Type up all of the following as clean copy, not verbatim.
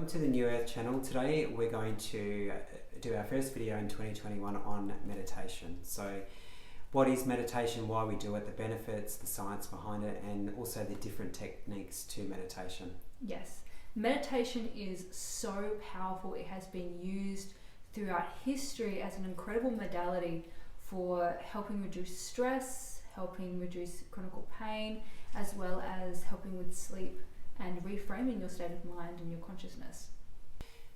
Welcome to the New Earth channel. Today we're going to do our first video in 2021 on meditation. So what is meditation, why we do it, the benefits, the science behind it, and also the different techniques to meditation. Yes, meditation is so powerful. It has been used throughout history as an incredible modality for helping reduce stress, helping reduce chronic pain, as well as helping with sleep and reframing your state of mind and your consciousness.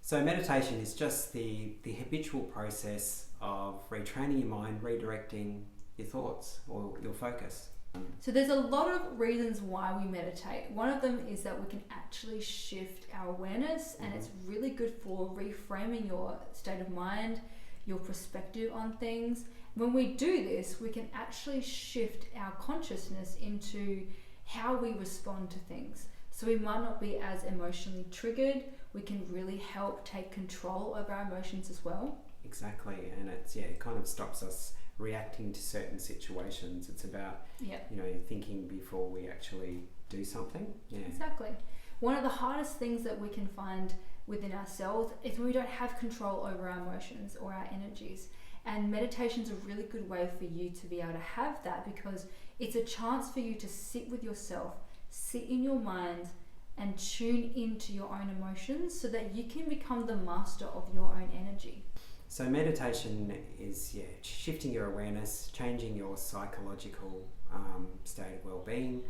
So meditation is just the habitual process of retraining your mind, redirecting your thoughts or your focus. So there's a lot of reasons why we meditate. One of them is that we can actually shift our awareness, and it's really good for reframing your state of mind, your perspective on things. When we do this, we can actually shift our consciousness into how we respond to things. So we might not be as emotionally triggered. We can really help take control of our emotions as well. Exactly, and it kind of stops us reacting to certain situations. It's about thinking before we actually do something. Yeah. Exactly. One of the hardest things that we can find within ourselves is when we don't have control over our emotions or our energies. And meditation is a really good way for you to be able to have that, because it's a chance for you to sit with yourself, sit in your mind and tune into your own emotions so that you can become the master of your own energy. So meditation is shifting your awareness, changing your psychological state of well-being.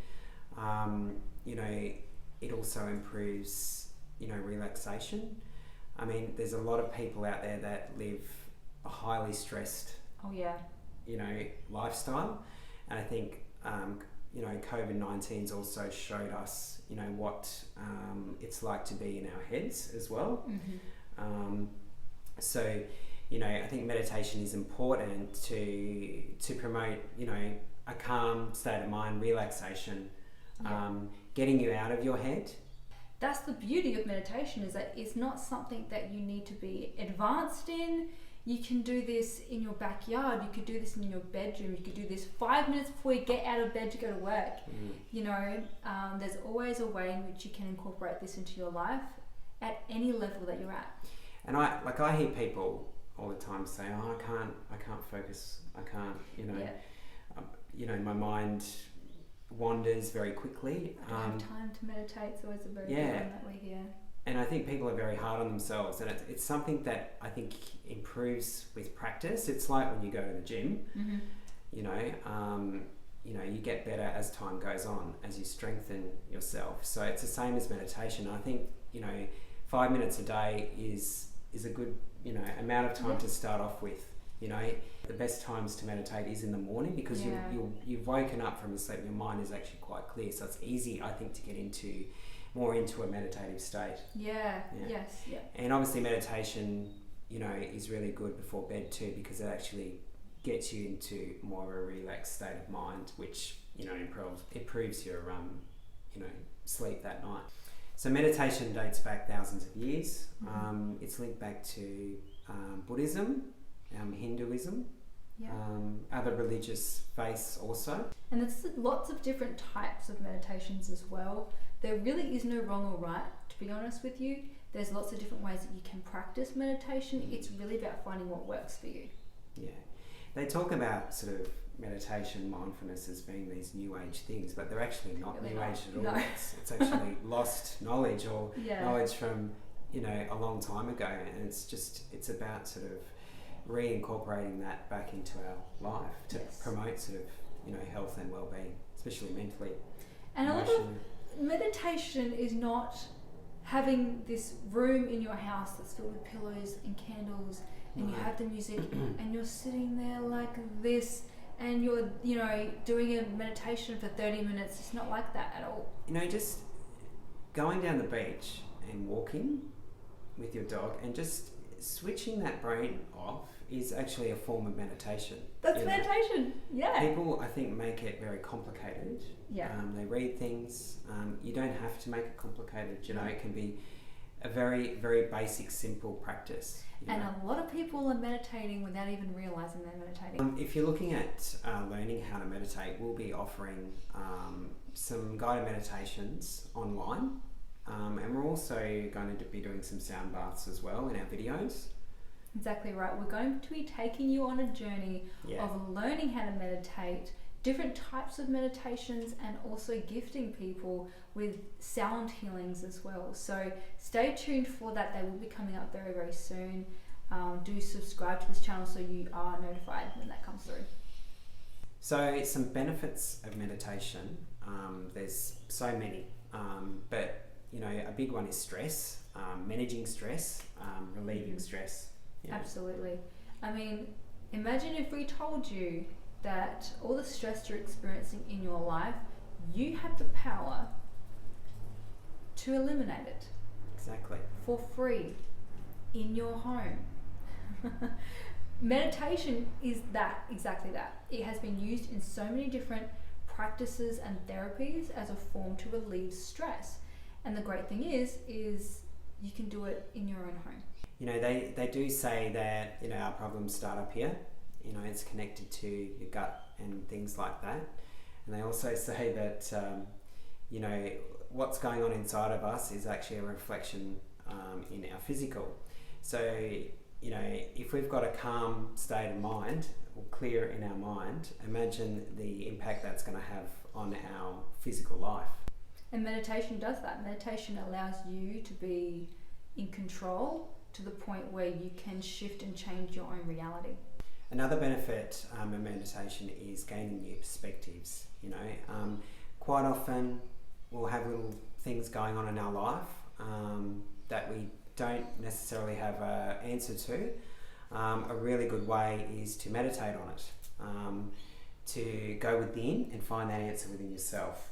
It also improves relaxation. I mean, there's a lot of people out there that live a highly stressed lifestyle, and I think COVID-19's also showed us what it's like to be in our heads as well. I think meditation is important to promote a calm state of mind, relaxation, getting you out of your head. That's the beauty of meditation, is that it's not something that you need to be advanced in. You can do this in your backyard, you could do this in your bedroom, you could do this 5 minutes before you get out of bed to go to work. There's always a way in which you can incorporate this into your life at any level that you're at. And I hear people all the time say, "Oh, I can't focus. I can't, my mind wanders very quickly. I don't have time to meditate." It's always a very good one that we hear. And I think people are very hard on themselves, and it's something that I think improves with practice. It's like when you go to the gym, you get better as time goes on, as you strengthen yourself. So it's the same as meditation. I think 5 minutes a day is a good amount of time to start off with. The best times to meditate is in the morning, because you've woken up from the sleep. Your mind is actually quite clear, so it's easy, I think, to get more into a meditative state. And obviously meditation is really good before bed too, because it actually gets you into more of a relaxed state of mind, which improves your sleep that night. So meditation dates back thousands of years. It's linked back to Buddhism, Hinduism, other religious faiths also. And there's lots of different types of meditations as well. There really is no wrong or right, to be honest with you. There's lots of different ways that you can practice meditation. It's really about finding what works for you. Yeah. They talk about sort of meditation, mindfulness as being these new age things, but they're actually not new age at all. No. It's actually lost knowledge, or knowledge from a long time ago, and it's about sort of reincorporating that back into our life to promote sort of health and well-being, especially mentally. And a lot of meditation is not having this room in your house that's filled with pillows and candles, and you have the music and you're sitting there like this, and you're doing a meditation for 30 minutes. It's not like that at all. Just going down the beach and walking with your dog and just switching that brain off is actually a form of meditation. That's meditation. People, I think, make it very complicated. They read things. You don't have to make it complicated. It can be a very, very basic, simple practice. And a lot of people are meditating without even realizing they're meditating. If you're looking at learning how to meditate, we'll be offering some guided meditations online. And we're also going to be doing some sound baths as well in our videos. Exactly right. We're going to be taking you on a journey of learning how to meditate, different types of meditations, and also gifting people with sound healings as well. So stay tuned for that. They will be coming up very, very soon. Do subscribe to this channel so you are notified when that comes through. So some benefits of meditation. There's so many, but a big one is stress, managing stress, relieving stress. Yeah. Absolutely. I mean, imagine if we told you that all the stress you're experiencing in your life, you have the power to eliminate it. Exactly. For free, in your home. Meditation is exactly that. It has been used in so many different practices and therapies as a form to relieve stress. And the great thing is you can do it in your own home. They do say that, our problems start up here. It's connected to your gut and things like that. And they also say that, what's going on inside of us is actually a reflection in our physical. So, if we've got a calm state of mind, or clear in our mind, imagine the impact that's going to have on our physical life. And meditation does that. Meditation allows you to be in control to the point where you can shift and change your own reality. Another benefit of meditation is gaining new perspectives. Quite often we'll have little things going on in our life that we don't necessarily have an answer to. A really good way is to meditate on it, to go within and find that answer within yourself.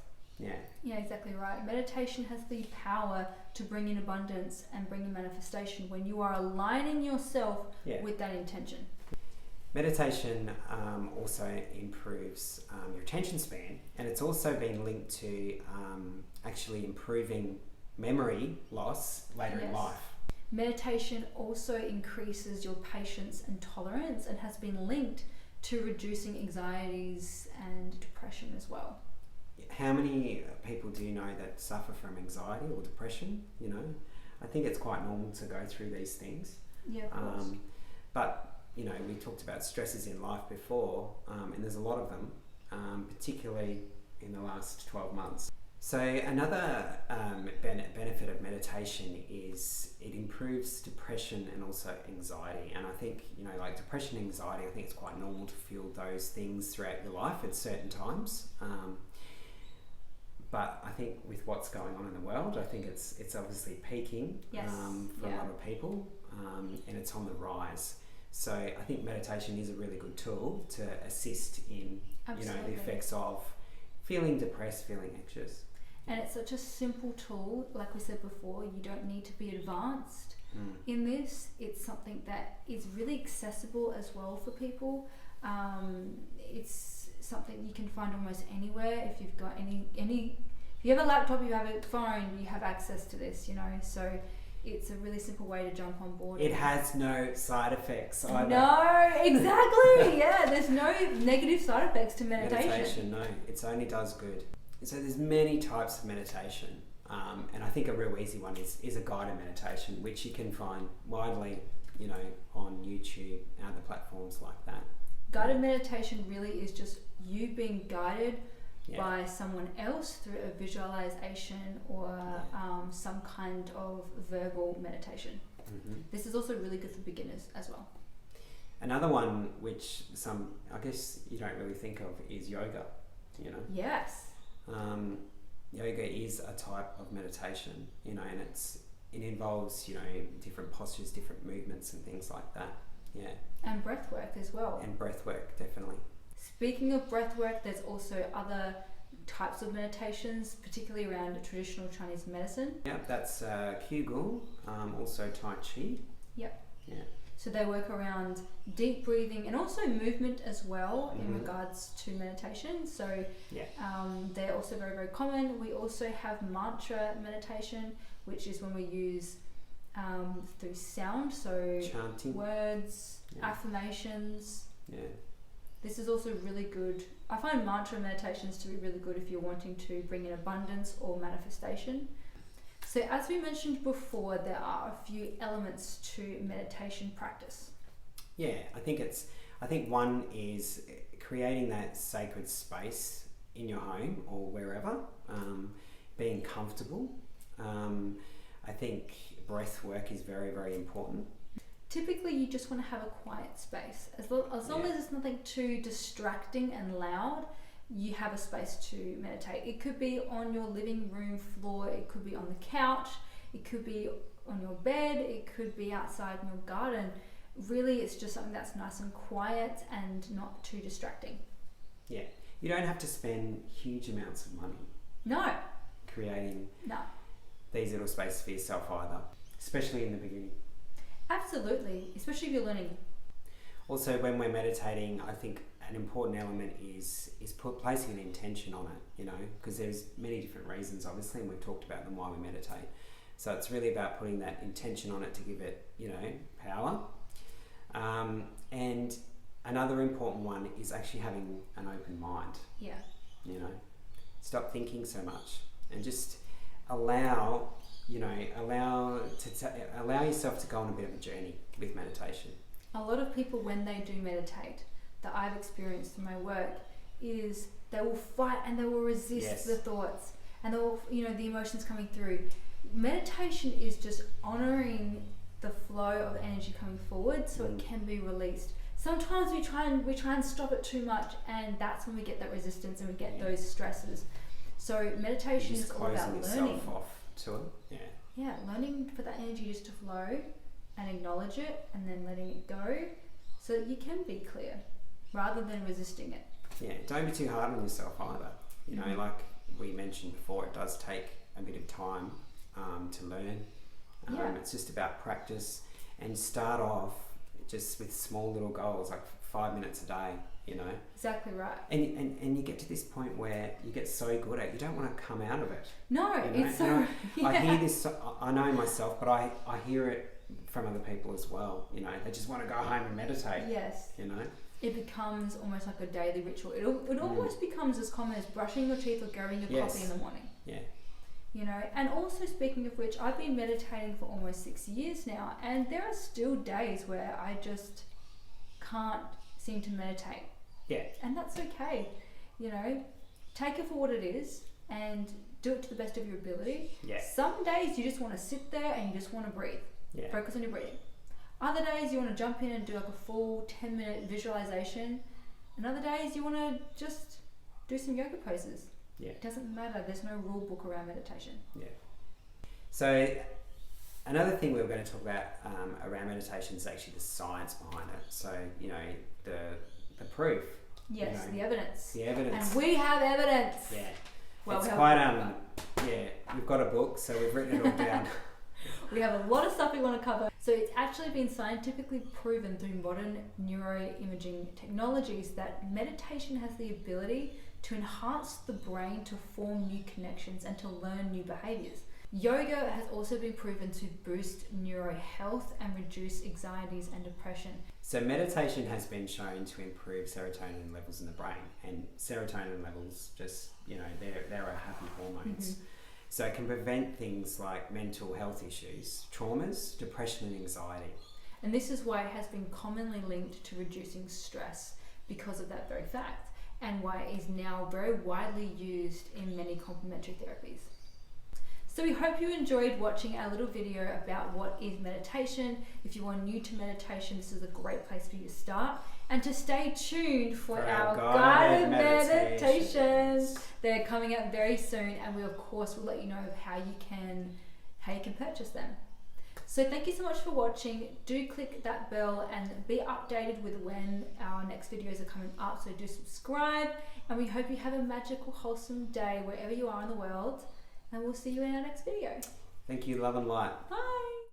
Yeah, exactly right. Meditation has the power to bring in abundance and bring in manifestation when you are aligning yourself with that intention. Meditation also improves your attention span, and it's also been linked to actually improving memory loss later in life. Meditation also increases your patience and tolerance and has been linked to reducing anxieties and depression as well. How many people do you know that suffer from anxiety or depression? I think it's quite normal to go through these things. Yeah, of course. But we talked about stresses in life before, and there's a lot of them, particularly in the last 12 months. So another benefit of meditation is it improves depression and also anxiety. And I think, like depression and anxiety, I think it's quite normal to feel those things throughout your life at certain times. But I think with what's going on in the world, I think it's obviously peaking for a lot of people, and it's on the rise. So I think meditation is a really good tool to assist in the effects of feeling depressed, feeling anxious. And it's such a simple tool. Like we said before, you don't need to be advanced in this. It's something that is really accessible as well for people. It's something you can find almost anywhere. If you've got if you have a laptop, you have a phone, you have access to this, so it's a really simple way to jump on board. It has no side effects either. No, exactly. There's no negative side effects to meditation. No, it only does good. So there's many types of meditation, and I think a real easy one is a guided meditation, which you can find widely, on YouTube and other platforms like that. Guided meditation really is just you being guided by someone else through a visualization or some kind of verbal meditation. Mm-hmm. This is also really good for beginners as well. Another one which I guess you don't really think of is yoga. Yes. Yoga is a type of meditation, and it involves different postures, different movements, and things like that. Yeah. And breath work as well. And breath work, definitely. Speaking of breath work, there's also other types of meditations, particularly around traditional Chinese medicine. Yep, that's Qigong, also Tai Chi. Yep. Yeah. So they work around deep breathing and also movement as well in regards to meditation. So they're also very, very common. We also have mantra meditation, which is when we use through sound, so chanting, words, affirmations. Yeah. This is also really good. I find mantra meditations to be really good if you're wanting to bring in abundance or manifestation. So as we mentioned before, there are a few elements to meditation practice. Yeah, I think one is creating that sacred space in your home or wherever, being comfortable. I think breath work is very, very important. Typically, you just want to have a quiet space. As long as it's nothing too distracting and loud, you have a space to meditate. It could be on your living room floor, it could be on the couch, it could be on your bed, it could be outside in your garden. Really, it's just something that's nice and quiet and not too distracting. Yeah, you don't have to spend huge amounts of money. No. Creating these little spaces for yourself either, especially in the beginning. Absolutely, especially if you're learning. Also, when we're meditating, I think an important element is placing an intention on it, because there's many different reasons, obviously, and we've talked about them why we meditate. So it's really about putting that intention on it to give it, power. And another important one is actually having an open mind. Yeah. Stop thinking so much and just allow yourself to go on a bit of a journey with meditation. A lot of people, when they do meditate, that I've experienced in my work, is they will fight and they will resist the thoughts and they will, the emotions coming through. Meditation is just honoring the flow of energy coming forward so it can be released. Sometimes we try and stop it too much, and that's when we get that resistance and we get those stresses. So meditation is all about learning. Off to it. Yeah, learning for that energy just to flow and acknowledge it and then letting it go so that you can be clear rather than resisting it. Yeah, don't be too hard on yourself either. Like we mentioned before, it does take a bit of time to learn. It's just about practice, and start off just with small little goals, like 5 minutes a day, Exactly right. And you get to this point where you get so good at it, you don't want to come out of it. No, it's so... I hear this, I know myself, but I hear it from other people as well, they just want to go home and meditate. Yes. It becomes almost like a daily ritual. It almost becomes as common as brushing your teeth or grabbing your coffee in the morning. Yeah. And also, speaking of which, I've been meditating for almost 6 years now, and there are still days where I just can't seem to meditate. Yeah. And that's okay. Take it for what it is and do it to the best of your ability. Yeah. Some days you just want to sit there and you just want to breathe. Yeah. Focus on your breathing. Other days you want to jump in and do like a full 10-minute visualization. And other days you want to just do some yoga poses. Yeah. It doesn't matter. There's no rule book around meditation. Yeah. So another thing we were going to talk about around meditation is actually the science behind it. So, the proof. Yes, the evidence. The evidence. And we have evidence. Yeah. Well, it's quite, we've got a book, so we've written it all down. We have a lot of stuff we want to cover. So it's actually been scientifically proven through modern neuroimaging technologies that meditation has the ability to enhance the brain to form new connections and to learn new behaviors. Yoga has also been proven to boost neuro health and reduce anxieties and depression. So meditation has been shown to improve serotonin levels in the brain, and serotonin levels just, they're our happy hormones. Mm-hmm. So it can prevent things like mental health issues, traumas, depression and anxiety. And this is why it has been commonly linked to reducing stress because of that very fact, and why it is now very widely used in many complementary therapies. So we hope you enjoyed watching our little video about what is meditation. If you are new to meditation, this is a great place for you to start. And to stay tuned for our guided meditations. They're coming out very soon, and we of course will let you know of how you can purchase them. So thank you so much for watching. Do click that bell and be updated with when our next videos are coming up. So do subscribe, and we hope you have a magical, wholesome day wherever you are in the world. And we'll see you in our next video. Thank you, love and light. Bye.